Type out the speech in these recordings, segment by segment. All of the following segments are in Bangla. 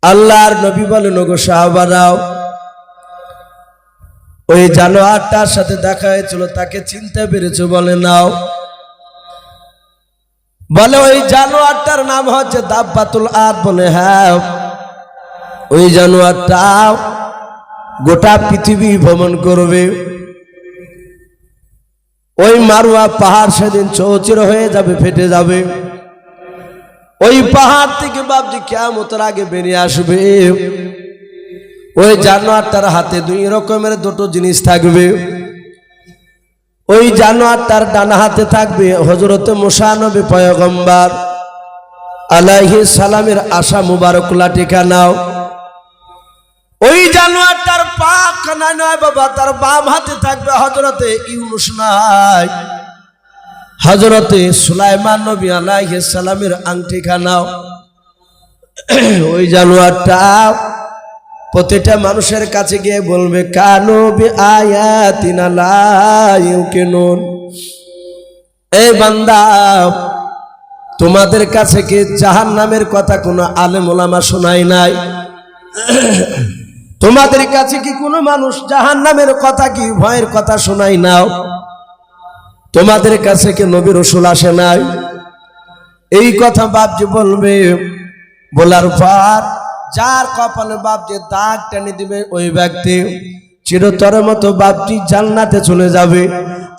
আল্লাহর নবী বলেন, ওগো সাহাবারাও, ওই জানোয়ারটার সাথে দেখা হয়েছিল, তাকে চিনতে পেরেছো? বলে নাও। বলে ওই জানোয়ারটার নাম হচ্ছে দাব্বাতুল আরদ। বলে হ্যাঁ, ওই জানোয়ারটা গোটা পৃথিবী ভ্রমণ করবে। ওই মারওয়া পাহাড় সেদিন চৌচির হয়ে যাবে, ফেটে যাবে। ওই পাহাড় থেকে বাপজি কিয়ামতের আগে বেরিয়ে আসবে। ওই জানোয়ারটার হাতে দুই রকমের দুটো জিনিস থাকবে। ওই জানোয়ারটার ডান হাতে থাকবে হযরতে মুসা নবী পয়গম্বর আলাইহিস সালামের আশা মুবারক লাঠিকা নাও। ওই জানোয়ারটার পা কানা নয় বাবা, তার বাম হাতে থাকবে হযরতে ইউনুস নাই, হযরতে সুলাইমান নবী আলাইহিস সালামের আংটিকা নাও। ওই জানোয়ারটা প্রতিটা মানুষের কাছে গিয়ে বলবে, কানু বিআয়াতিনা লা ইউকিনুন। এই বান্দা, তোমাদের কাছে কি জাহান্নামের কথা কোনো আলেম ওলামা শোনায় নাই? তোমাদের কাছে কি কোনো মানুষ জাহান্নামের কথা, কি ভয়ের কথা শোনায় নাও? তোমাদের কাছে কি নবী রাসূল আসে নাই? এই কথা বাপজি বলবে। বলার পর যার কপালে বাপজি দাগ টেনে দিবে, ওই ব্যক্তি চিরতরের মতো বাপজি জান্নাতে চলে যাবে।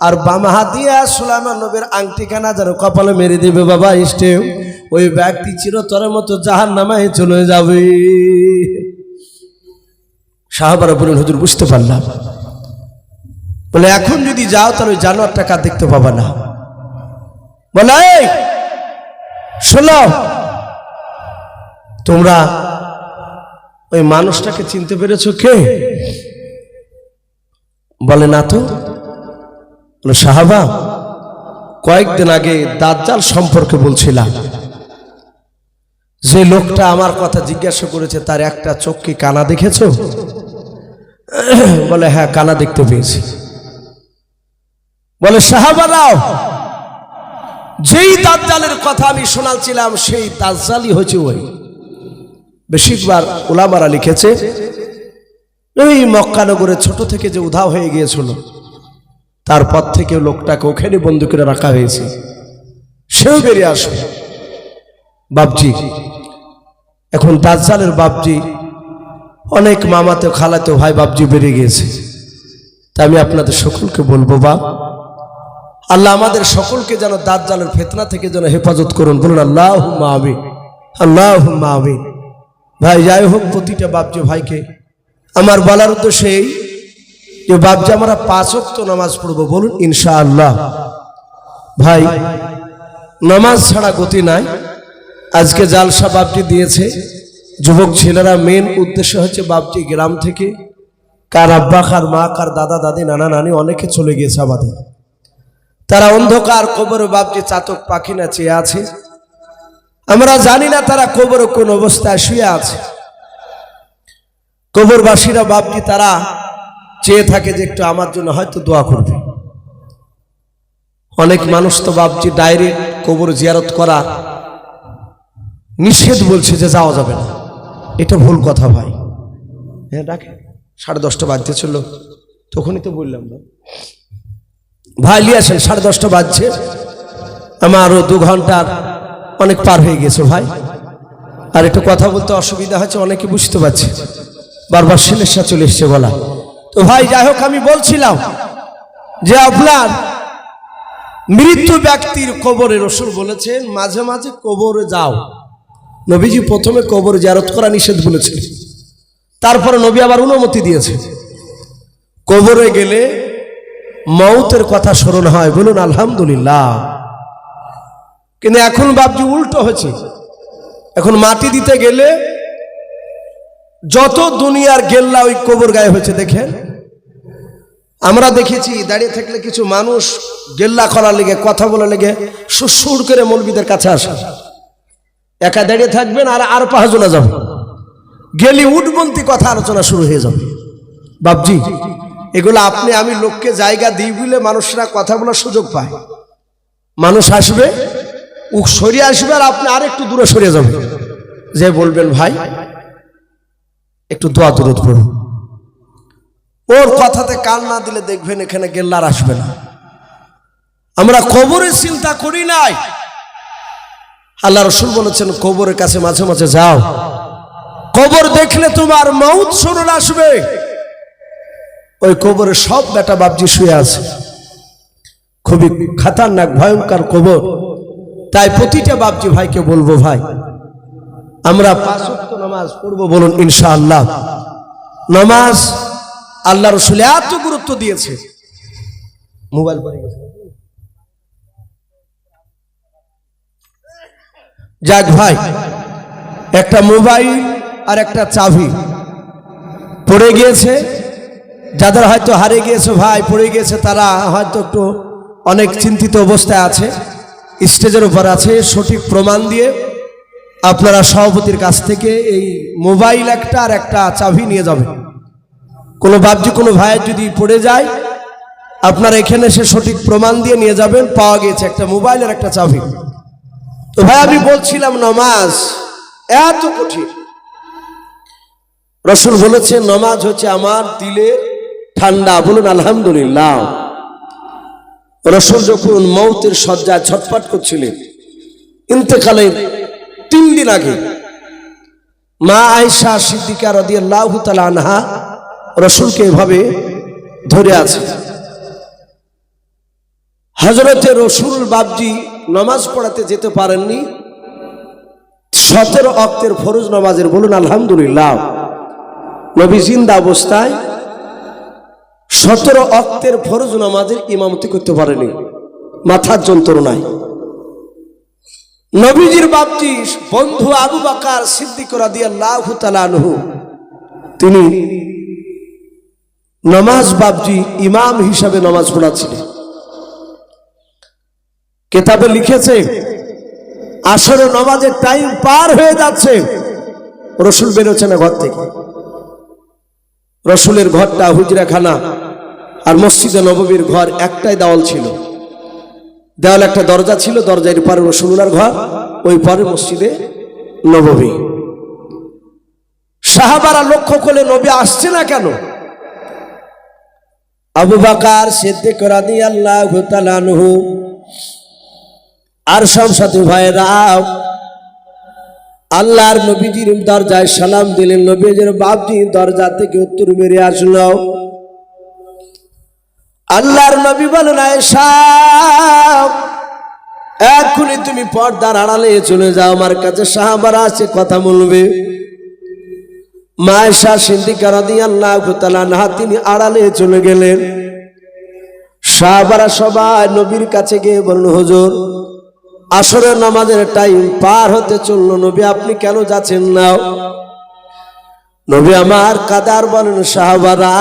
আর বাম হাত দিয়ে সুলাইমান নবীর আংটিখানা যেন কপালে মেরে দিবে বাবা ইষ্টে, ওই ব্যক্তি চিরতরের মতো জাহান্নামে চলে যাবে। সাহাবারা বলেন, হুজুর বুঝতে পারলাম। বলে এখন যদি যাও তাহলে জানোয়ারটা কার দেখতে পাবা না। বলে এই শোনো, তোমরা ওই মানুষটাকে চিনতে পেরেছো কে? বলে না তো। বলে সাহাবা, কয়েকদিন আগে দাজ্জাল সম্পর্কে বলছিলাম, যে লোকটা আমার কথা জিজ্ঞাসা করেছে তার একটা চোখ কি কানা দেখেছো? বলে হ্যাঁ, কানা দেখতে পেয়েছি। বলে সাহাবারাও, যেই দাজ্জালের কথা আমি শোনাচ্ছিলাম সেই দাজ্জালই হচ্ছে ওই। বেশিরভাগ উলামারা লিখেছে, এই মক্কা নগরে ছোট থেকে যে উধাও হয়ে গিয়েছিল, তারপর থেকে লোকটাকে ওখানে বন্দী করে রাখা হয়েছে, সেও বেরিয়ে আসে। বাপজি এখন দাজ্জালের বাপজি অনেক মামাতে খালাতে ভাই বাপজি বেরিয়ে গিয়েছে। তাই আমি আপনাদের সকলকে বলবো, বাপ আল্লাহ আমাদের সকলকে যেন দাজ্জালের ফিতনা থেকে যেন হেফাজত করুন। বলুন আল্লাহুম্মা আমিন, আল্লাহুম্মা আমিন। ভাই যাই হোক, প্রতিটা বাপজি ভাইকে আমার বলার উদ্দেশ্য এই যে বাপজি আমরা 5 ওয়াক্ত নামাজ পড়বো। বলুন ইনশাআল্লাহ। ভাই নামাজ ছাড়া গতি নাই। আজকে জালসা বাপজি দিয়েছে, যুবক ছেলেরা মেন উদ্দেশ্য হচ্ছে বাপজি গ্রাম থেকে কার আব্বা, কার মা, কার দাদা দাদি, নানা নানি অনেকে চলে গিয়েছে আমাদের। তারা অন্ধকার কবরে বাপজি চাতক পাখি না চেয়ে আছে। আমরা জানি না তারা কবরে কোন অবস্থায় শুয়ে আছে। কবরবাসীরা বাপজি তারা চেয়ে থাকে যে একটু আমার জন্য হয়তো দোয়া করবে। অনেক মানুষ তো বাপজি ডাইরেক্ট কবর জিয়ারত করা নিষেধ বলছে, যে যাওয়া যাবে না। এটা ভুল কথা ভাই। হ্যাঁ ডাকে 10:30 বাজতে ছিল, তখনই তো বললাম ভাই নিয়ে আসেন। 10:30 বাজছে, আমারও 2 ঘন্টার অনেক পার হয়ে গেছে ভাই। আর একটু কথা বলতে অসুবিধা হচ্ছে, অনেকে বুঝতে পারছে, বারবার সমস্যা চলে এসছে বলা। তো ভাই যাই হোক, আমি বলছিলাম যে আপনার মৃত্যু ব্যক্তির কবরে রাসূল বলেছেন মাঝে মাঝে কবরে যাও। নবীজি প্রথমে কবর জিয়ারত করা নিষেধ বলেছেন, তারপরে নবী আবার অনুমতি দিয়েছে। কবরে গেলে মওতের কথা স্মরণ হয়। বলুন আলহামদুলিল্লাহ। কিন্তু এখন বাপজি উল্টো হয়েছে। এখন মাটি দিতে গেলে যত দুনিয়ার গেল্লা ওই কবর গায়ে হয়েছে। দেখেন, আমরা দেখেছি দাঁড়িয়ে থাকলে কিছু মানুষ গেল্লা করার লেগে, কথা বলার লেগে সুর করে মৌলবীদের কাছে আসে। একা দাঁড়িয়ে থাকবেন আর 5 জনা যাবে, গেলি উঠবন্তি কথা আলোচনা শুরু হয়ে যাবে। বাপজি এগুলো আপনি আমি লোককে জায়গা দিই বলে মানুষরা কথা বলার সুযোগ পায়। মানুষ আসবে, সরিয়ে আসবে, আর আপনি আরেকটু দূরে সরিয়ে যাবেন, যে বলবেন ভাই একটু দোয়া দরুদ পড়ুন। ওর কথাতে কান না দিলে দেখবেন এখানে গেল্লার আসবে না। আমরা কবরের চিন্তা করি নাই। আল্লাহ রাসূল বলেছেন কবরের কাছে মাঝে মাঝে যাও, কবর দেখলে তোমার মউত স্মরণ আসবে। ওই কবরে সব বেটা বাপজি শুয়ে আছে, খুবই খতরনাক ভয়ঙ্কর কবর। তাই প্রতিটা বাপজি ভাইকে বলবো, ভাই আমরা 5 ওয়াক্ত নামাজ পড়বো, বলুন ইনশাআল্লাহ। নামাজ আল্লাহ রাসূল এত গুরুত্ব দিয়েছে। মোবাইল পড়ে গেছে, যাক ভাই, একটা মোবাইল আর একটা চাবি পড়ে গিয়েছে। যাদের হয়তো হারিয়ে গিয়েছে ভাই, পড়ে গিয়েছে, তারা হয়তো একটু অনেক চিন্তিত অবস্থায় আছে, স্টেজের উপর আছে। সঠিক প্রমাণ দিয়ে আপনারা সভাপতির কাছ থেকে এই মোবাইল একটা আর একটা চাবি নিয়ে যাবেন। কোনো বাপজি কোনো ভাইয়ের যদি পড়ে যায়, আপনারা এখানে এসে সঠিক প্রমাণ দিয়ে নিয়ে যাবেন। পাওয়া গিয়েছে একটা মোবাইল আর একটা চাবি। তো ভাই আমি বলছিলাম নামাজ এত কঠিন। রাসূল বলেছে নামাজ হচ্ছে আমার দিলের ঠান্ডা, বলুন আলহামদুলিল্লাহ। রাসূল যখন মওতের শয্যায় ছটফট করছিলেন, ইন্তেকালের 3 দিন আগে, মা আয়েশা সিদ্দিকা রাদিয়াল্লাহু তাআলা আনহা রাসূলকে এভাবে ধরে আছে। হযরতে রাসূল বাপজি নামাজ পড়াতে যেতে পারেননি 17 ওয়াক্তের ফরজ নামাজের, বলুন আলহামদুলিল্লাহ। নবী জিন্দা অবস্থায় 17 ওয়াক্তের ফরজ নামাজের ইমামতি করতে পারেনি, মাথার যন্ত্রণায়। নবীজির বাপজি বন্ধু আবু বকর সিদ্দিক রাদিয়াল্লাহু তাআলা আনহু, তিনি নামাজ বাপজি ইমাম হিসাবে নামাজ পড়াচ্ছিলেন। কিতাবে লিখেছে আসরের নামাজের টাইম পার হয়ে যাচ্ছে, রাসূল বেরোচ্ছে না ঘর থেকে। রাসূলের ঘরটা হুজরাখানা, আর মসজিদে নববীর ঘর একটাই দেওয়াল ছিল, দেওয়াল একটা দরজা ছিল, দরজার পারে রাসূলুল্লাহর ঘর, ওই পারে মসজিদে নববী। সাহাবারা লক্ষ্য করলে নবী আসছে না কেন। আবু বকর সিদ্দিক রাদিয়াল্লাহু তাআলা আনহু আর সব সাথী ভাইরা আল্লাহর নবীজির দরজায় সালাম দিলেন। নবীজির বাপজি দরজা থেকে উত্তর মেরে আসলো। আল্লাহর নবী বলেন আয়েশা, এখনই তুমি পর্দার আড়ালে চলে যাও, আমার কাছে সাহাবারা আছে, কথা বলবে। মা আয়েশা সিদ্দিকা রাদিয়াল্লাহু তাআলা আনহা তিনি আড়ালে চলে গেলেন। সাহাবারা সবাই নবীর কাছে গিয়ে বলল, হুজুর আসরের নামাজের টাইম পার হতে চললো, নবী আপনি কেন যাচ্ছেন না? নবী আমার কাদার বলেন, সাহাবারা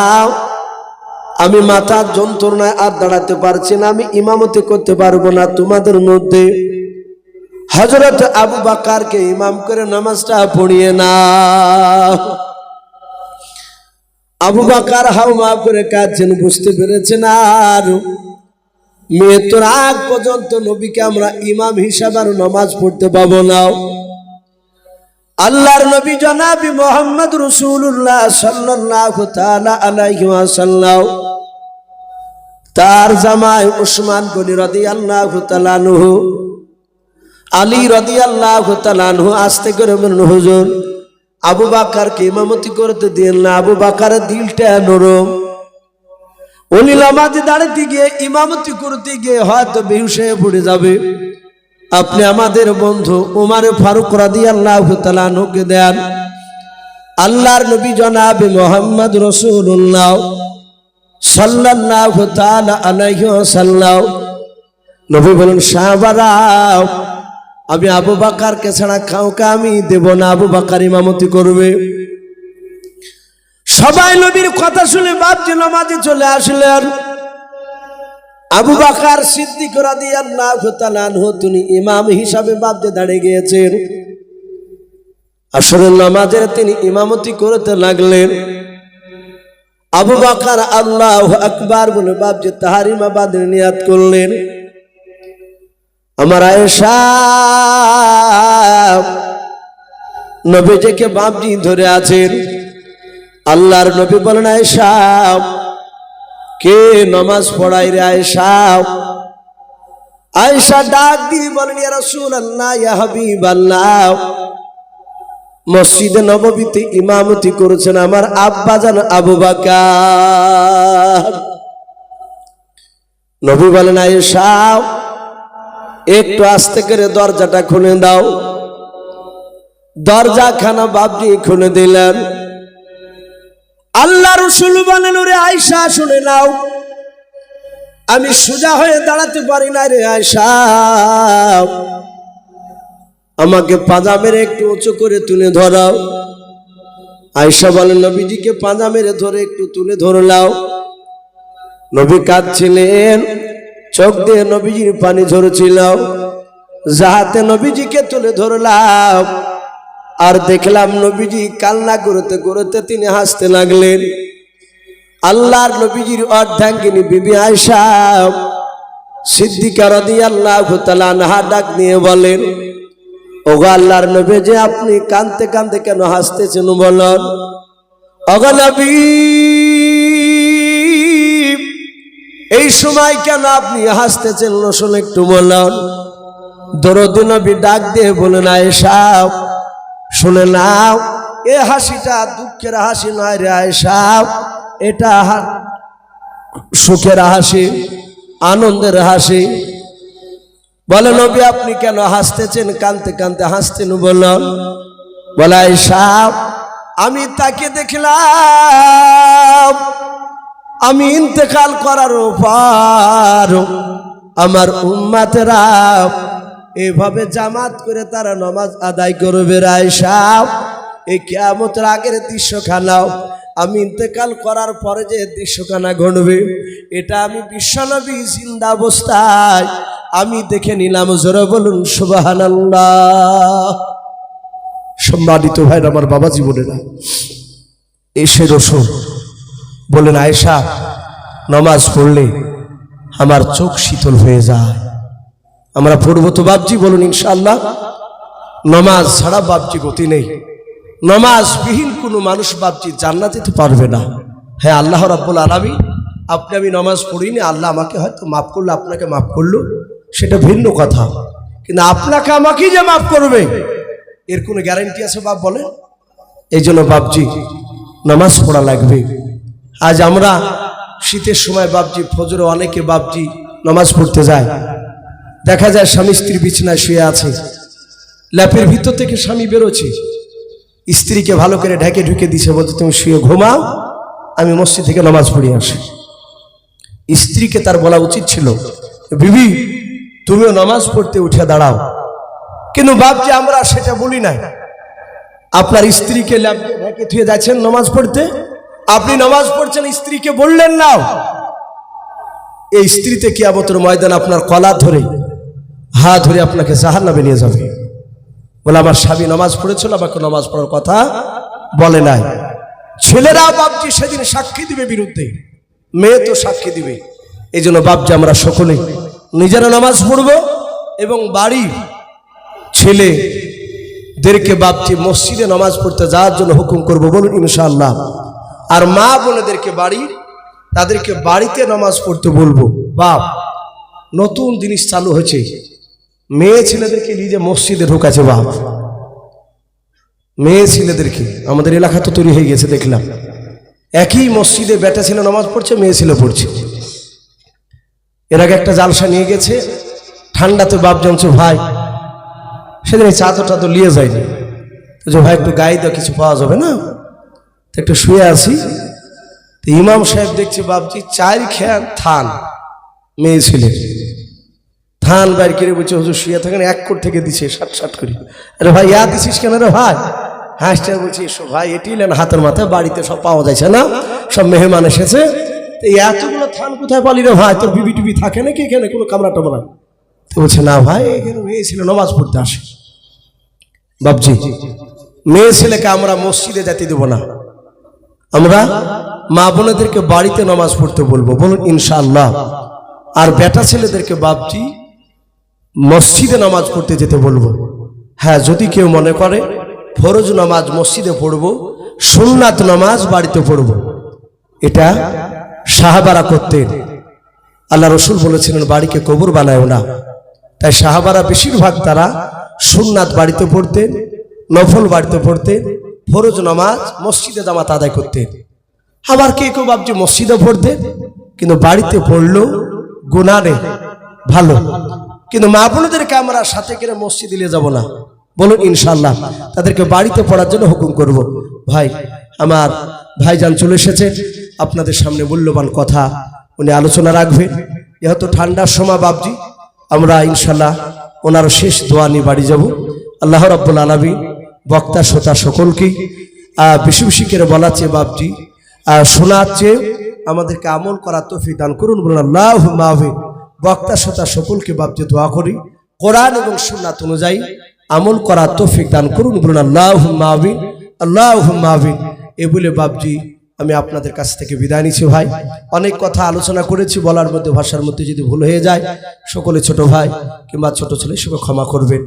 আমি মাথার যন্ত্রণায় আর দাঁড়াতে পারছি না, আমি ইমামতি করতে পারবো না, তোমাদের মধ্যে হযরত আবু বকরকে ইমাম করে নামাজটা পড়িয়ে না। আবু বকর হাওমা করে কাঁদছেন, বুঝতে পেরেছেন আর মৃত্যুর আগ পর্যন্ত নবীকে আমরা ইমাম হিসাবে আর নামাজ পড়তে পাবো না। আল্লাহর নবী জনাবি মুহাম্মদ রাসূলুল্লাহ সাল্লাল্লাহু তাআলা আলাইহি ওয়াসাল্লাম তার জামাই উসমান গনি রাদিয়াল্লাহু তাআলা আনহু, আলী রাদিয়াল্লাহু তাআলা আনহু আস্তে করে বললেন, হুজুর আবু বকরকে ইমামতি করতে দিন না, আবু বকরের দিলটা নরম, উনি নামাজে দাঁড়াতে গিয়ে ইমামতি করতে গিয়ে হয়তো বেহুশ হয়ে পড়ে যাবে, আপনি আমাদের বন্ধু ওমর ফারুক রাদিয়াল্লাহু তাআলা আনহুকে দেন। আল্লাহর নবী জনাবে মুহাম্মদ রাসূলুল্লাহ সাল্লাল্লাহু তাআলা আলাইহি ওয়াসাল্লাম নবী বলেন, সাহাবারা আমি আবু বকরকে ছাড়া কাউকে আমি দেব না, আবু বকর ইমামতি করবে। সবাই নবীর কথা শুনে বাপজি নামাজে চলে আসলেন। আবু বকর সিদ্দিক রাদিয়াল্লাহু তাআলা আনহু তিনি ইমাম হিসাবে বাপজি দাঁড়িয়ে গিয়েছেন। আসরের নামাজের তিনি ইমামতি করতে লাগলেন। আবু বকর আল্লাহু আকবার বলে বাপজি তাহরিমা বাদের নিয়াত করলেন। আমার আয়েশা নবীজিকে বাপজি ধরে আছেন, আল্লাহর নবী বলেন, আয়েশা কে নামাজ পড়াই রে আয়েশা? আয়েশা ডাক দিয়ে বলেন, ইয়া রাসূলুল্লাহ, ইয়া হাবিবাল্লাহ, মসজিদে নববীতে ইমামতি করেছেন আমার আব্বাজান আবু বকর। নবী বলেন, আয়েশা একটু আস্তে করে দরজাটা খুলে দাও। দরজা খানা বাবজি খুলে দিলেন। আল্লাহ রাসূল বলেন, ওরে আয়েশা শুনে নাও, আমি সোজা হয়ে দাঁড়াতে পারি না রে আয়েশা, আমাকে পাঁজা মেরে একটু উঁচু করে তুলে ধরাও। আয়েশা বলেন, নবীজিকে পাঁজা মেরে ধরে একটু তুলে ধরলাও। নবী কাঁদছিলেন, চোখ দিয়ে নবীজির পানি ঝরছিল। যাহাতে নবীজিকে তুলে ধরলাম আর দেখলাম নবীজি কান্না করতে করতে তিনি হাসতে লাগলেন। আল্লাহর নবীজির অর্ধাঙ্গিনী বিবি আয়েশা সিদ্দিকা রাদিয়াল্লাহু তাআলা আনহা ডাক নিয়ে বলেন, ওগো আল্লাহর নবী, যে আপনি কাঁদতে কাঁদতে কেন হাসতেছেন বলেন? ওগো নবী, এই সময় কেন আপনি হাসতেছেন শুনে একটু বলেন। দরদি নবী ডাক দিয়ে বলেন, আয়েশা শুনে নাও, এ হাসিটা দুঃখের হাসি নয় রে আয়েশা, এটা সুখের হাসি, আনন্দের হাসি। বলে, নবী আপনি কেন হাসতেছেন, কাঁদতে কাঁদতে হাসতেন বলেন? বলে, আয়েশা আমি তাকে দেখলাম আমি ইন্তেকাল করার পর আমার উম্মতেরা এভাবে জামাত করে তারা নামাজ আদায় করবে। আয়েশা এই কিয়ামতের আগের দৃশ্যখানাও আমি ইন্তেকাল করার পরে যে দৃশ্যখানা ঘটবে, এটা আমি বিশ্বনবী জিন্দা অবস্থায় আমি দেখে নিলাম। জোরে বলুন সুবহানাল্লাহ। সম্মানিত ভাইরা, আমার বাবা জীবনেরা, এসে রসুল বলেন, আয়েশা নামাজ পড়লে আমার চোখ শীতল হয়ে যায়। আমরা পড়বো তো বাপজি? বলুন ইনশাআল্লাহ। নামাজ ছাড়া বাপজি গতি নেই। নামাজবিহীন কোনো মানুষ বাপজি জান্নাতে যেতে পারবে না। হ্যাঁ, আল্লাহ রাব্বুল আলামিন, আপনি আমি নামাজ পড়িনি, আল্লাহ আমাকে হয়তো মাফ করলো, আপনাকে মাফ করলো, সেটা ভিন্ন কথা। কিন্তু আপনাকে আমাকেই যে মাফ করবে এর কোনো গ্যারান্টি আছে বাপ? বলেন। এই জন্য বাপজি নামাজ পড়া লাগবে। আজ আমরা শীতের সময় বাপজি ফজরে অনেকে বাপজি নামাজ পড়তে যায়, দেখা যায় স্বামী স্ত্রী বিছানায় শুয়ে আছে, ল্যাপের ভিতর থেকে স্বামী বেরোচ্ছে, স্ত্রীকে ভালো করে ঢেকে ঢুকে দিছে, বলছে তুমি শুয়ে ঘুমাও, আমি মসজিদ থেকে নামাজ পড়ে আসি। স্ত্রীকে তার বলা উচিত ছিল, বিবি তুমিও নামাজ পড়তে উঠে দাঁড়াও। কিন্তু বাপজি আমরা সেটা বলি নাই। আপনার স্ত্রীকে ল্যাপে ঢেকে ধুয়ে যাচ্ছেন নামাজ পড়তে, আপনি নামাজ পড়ছেন, স্ত্রীকে বললেন না। এই স্ত্রীতে কিয়ামতের ময়দান আপনার কলার ধরে হাত ধরে আপনাকে জাহান্নামে নিয়ে যাবে। বলে, আমার স্বামী নামাজ পড়েছিল, আমাকে নামাজ পড়ার কথা বলে নাই। ছেলেরা বাপজি সেদিন সাক্ষী দিবে বিরুদ্ধে, মেয়ে তো সাক্ষী দিবে। এই জন্য বাপজি আমরা সকলে নিজেরা নামাজ পড়বো এবং বাড়ির ছেলেদেরকে বাপজি মসজিদে নামাজ পড়তে যাওয়ার জন্য হুকুম করবো। বলুন ইনশাআল্লাহ। আর মা বোনেদেরকে তাদেরকে বাড়িতে নামাজ পড়তে বলবো। বাপ, নতুন জিনিস চালু হয়েছে, মেয়ে ছেলেদেরকে নিজে মসজিদে ঢোকাছে। বাপ, মেয়ে ছেলেদেরকে আমাদের এলাকা তো তৈরি হয়ে গেছে, দেখলাম একই মসজিদে বেটা ছেলে নামাজ পড়ছে, মেয়ে ছেলে পড়ছে। এর আগে একটা জালসা নিয়ে গেছে, ঠান্ডাতে বাপ জমছে, ভাই সেদিন চাদর টাদর নিয়ে যায়নি, যে ভাই একটু গায়ে দেওয়া কিছু পাওয়া যাবে না, তো একটু শুয়ে আসি। তো ইমাম সাহেব দেখছে বাপজি 4 খেয়ান থান মেয়ে ছেলে, থান বাইর করে বলছে, হুজুর শুয়ে থাকেন, 1 কোট থেকে দিছে 60 করে। আরে ভাই ইয়া দিছিস কেন রে ভাই? হাসটা বলছি, এসো ভাই, এটি নেন হাতের মাথায়, বাড়িতে সব পাওয়া যাচ্ছে না, সব মেহমান এসেছে, এতগুলো থান কোথায় পালি রে ভাই? তোর বিবি টিবি থাকে নাকি এখানে কোনো কামরা টামরা? তো বলছে, না ভাই এখানে মেয়ে ছেলে নামাজ পড়তে আসে। বাপজি মেয়ে ছেলেকে আমরা মসজিদে যেতে দেবো না, আমরা মা বোনেদেরকে বাড়িতে নামাজ পড়তে বলবো। বলুন ইনশাআল্লাহ। আর বেটা ছেলেদেরকে বাপজি মসজিদে নামাজ পড়তে যেতে বলবো। হ্যাঁ, যদি কেউ মনে করে ফরজ নামাজ মসজিদে পড়বো, সুন্নাত নামাজ বাড়িতে পড়ব, এটা সাহাবারা করতেন। আল্লাহ রসুল বলেছিলেন বাড়িকে কবর বানায়ও না। তাই সাহাবারা বেশিরভাগ তারা সুন্নাত বাড়িতে পড়তেন, নফল বাড়িতে পড়তেন, ফরজ নামাজ মসজিদে জামাত আদায় করতেন। আবার কে কেউ ভাবছে মসজিদে পড়তেন, কিন্তু বাড়িতে পড়লেও গুনাহ নেই, ভালো। কিন্তু মা বোনদেরকে আমরা সাথে করে মসজিদে নিয়ে যাব না, বলুন ইনশাআল্লাহ। তাদেরকে বাড়িতে পড়ার জন্য হুকুম করব। ভাই আমার ভাইজান চলে এসেছে, আপনাদের সামনে মূল্যবান কথা উনি আলোচনা রাখবেন। যেহেতু ঠান্ডার সময় বাপজি, আমরা ইনশাআল্লাহ ওনার শেষ দোয়া নিয়ে বাড়ি যাব। আল্লাহ রাব্বুল আলামিন বক্তা শ্রোতা সকলকেই বেশি বেশি করে বলাচ্ছে বাপজি, শোনাচ্ছে, আমাদেরকে আমল করার তৌফিক দান করুন, বলুন আল্লাহুম্মা আমিন। বক্তা শ্রোতা সকলকে বাপজি দোয়া করি কোরআন এবং সুন্নাত অনুযায়ী আমল করার তৌফিক দান করুন, বলুন আল্লাহুম্মা আমিন, আল্লাহুম্মা আমিন। এ বলে বাপজি আমি আপনাদের কাছ থেকে বিদায় নিচ্ছি। ভাই অনেক কথা আলোচনা করেছি, বলার মধ্যে ভাষার মধ্যে যদি ভুল হয়ে যায় সকলে ছোট ভাই কিংবা ছোট ছেলে সবাই ক্ষমা করবেন।